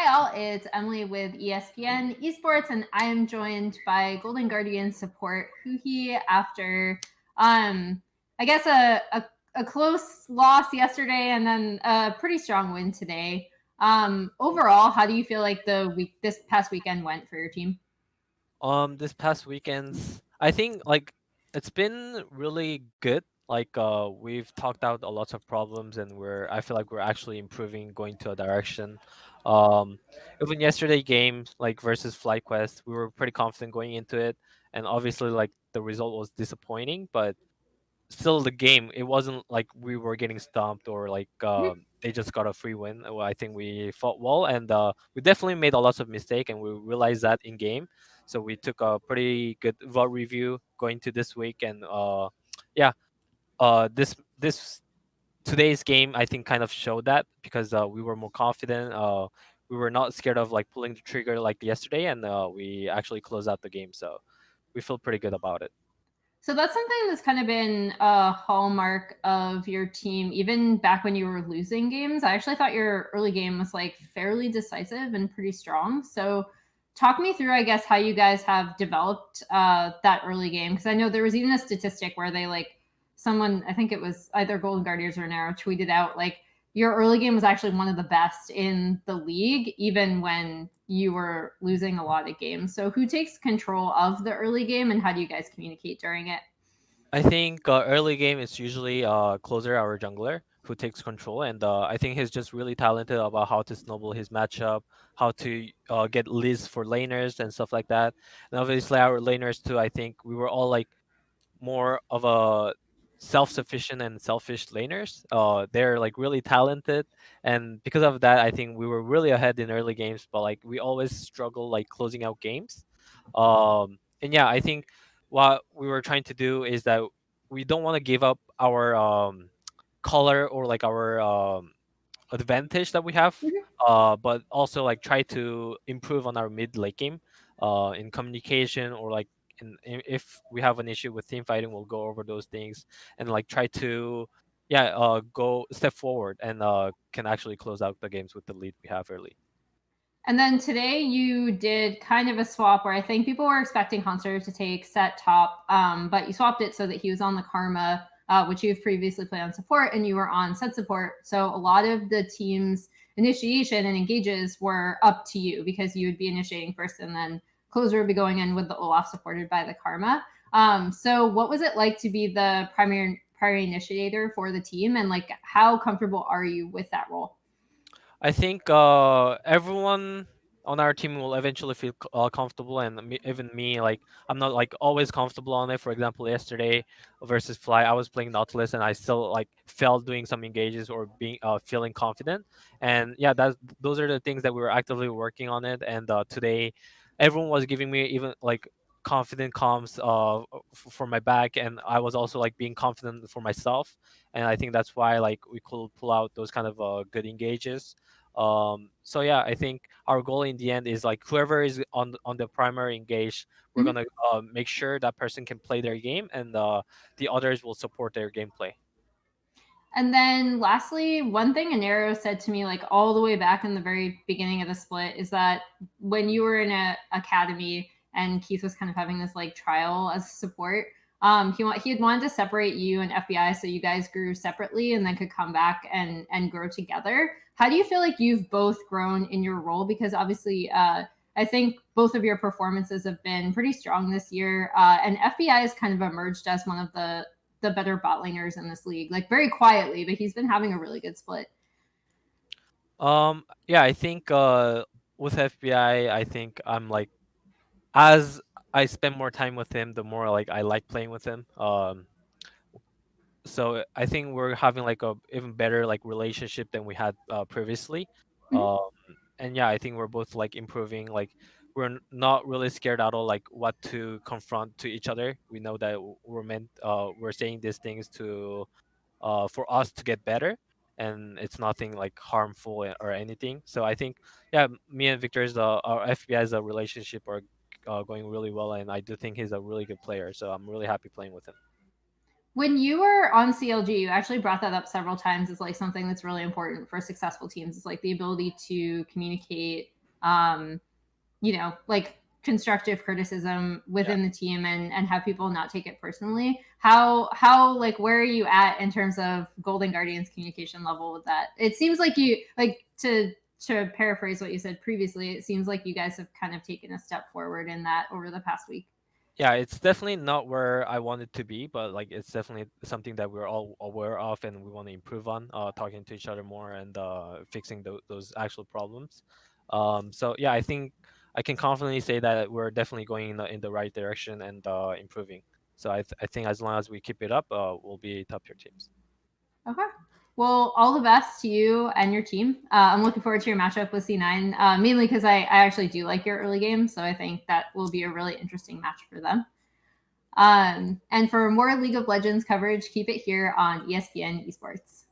Hi all, it's Emily with ESPN ESPORTS, and I am joined by Guardians Support huhi after, um, I guess a close loss yesterday and then a pretty strong win today. Overall, how do you feel like this past weekend went for your team? This past weekends, I think like it's been really good. We've talked out a lot of problems, and I feel like we're actually improving, going to a direction. Um, Even yesterday game like versus FlyQuest, we were pretty confident going into it, and obviously like the result was disappointing, but still the game, it wasn't like we were getting stomped or like they just got a free win. Well, I think we fought well, and we definitely made a lot of mistake, and we realized that in game. So we took a pretty good VOD review going to this week, and yeah, this today's game I think kind of showed that because we were more confident. We were not scared of like pulling the trigger like yesterday, and we actually closed out the game. So we feel pretty good about it. So that's something that's kind of been a hallmark of your team, even back when you were losing games. I actually thought your early game was like fairly decisive and pretty strong. So talk me through, I guess, how you guys have developed that early game. Because I know there was even a statistic where they like someone, I think it was either Golden Guardians or Narrow, tweeted out like your early game was actually one of the best in the league, even when you were losing a lot of games. So, who takes control of the early game and how do you guys communicate during it? I think early game is usually closer our jungler who takes control, and I think he's just really talented about how to snowball his matchup, how to get lists for laners and stuff like that. And obviously our laners too. I think we were all like more of a self-sufficient and selfish laners. They're like really talented, and because of that, I think we were really ahead in early games. But like we always struggle like closing out games. And yeah, I think what we were trying to do is that we don't want to give up our color or like our advantage that we have, but also like try to improve on our mid late game in communication or like if we have an issue with team fighting, we'll go over those things and like try to go step forward and can actually close out the games with the lead we have early. And then today you did kind of a swap where I think people were expecting Hunter to take set top, but you swapped it so that he was on the Karma, which you've previously played on support, and you were on set support. So a lot of the team's initiation and engages were up to you because you would be initiating first, and then closer would be going in with the Olaf supported by the Karma. So what was it like to be the primary initiator for the team, and like how comfortable are you with that role? I think everyone on our team will eventually feel comfortable, and even me, like I'm not like always comfortable on it. For example, yesterday versus Fly, I was playing Nautilus, and I still like felt doing some engages or being feeling confident. And yeah, those are the things that we were actively working on it. And today, everyone was giving me even like confident comms for my back, and I was also like being confident for myself. And I think that's why like we could pull out those kind of good engages. So yeah, I think our goal in the end is like whoever is on the primary engage, we're Mhm. gonna make sure that person can play their game, and the others will support their gameplay. And then lastly, one thing Anero said to me like all the way back in the very beginning of the split is that when you were in a academy and Keith was kind of having this like trial as support, he had wanted to separate you and FBI so you guys grew separately and then could come back and grow together. How do you feel like you've both grown in your role? Because obviously, I think both of your performances have been pretty strong this year, and FBI has kind of emerged as one of the better bot laners in this league, like very quietly, but he's been having a really good split. Yeah, I think with FBI, I think I'm like as I spend more time with him, the more like I like playing with him. So I think we're having like a even better like relationship than we had previously. Mhm. Um, and yeah, I think we're both like improving. Like we're not really scared at all like what to confront to each other. We know that we're saying these things to for us to get better, and it's nothing like harmful or anything. So I think yeah, me and Victor's our FBI's relationship are going really well, and I do think he's a really good player. So I'm really happy playing with him. When you were on CLG, you actually brought that up several times as like something that's really important for successful teams. It's like the ability to communicate, like constructive criticism Yeah. within the team and have people not take it personally. How like where are you at in terms of Golden Guardians communication level with that? It seems like you like to paraphrase what you said previously, it seems like you guys have kind of taken a step forward in that over the past week. Yeah, it's definitely not where I want it to be, but like it's definitely something that we're all aware of and we want to improve on, talking to each other more and fixing those actual problems. So yeah, I think I can confidently say that we're definitely going in the right direction and improving. So I think as long as we keep it up, we'll be top tier teams. Okay. Well, all the best to you and your team. I'm looking forward to your matchup with C9, mainly because I actually do like your early game. So I think that will be a really interesting match for them. And for more League of Legends coverage, keep it here on ESPN Esports.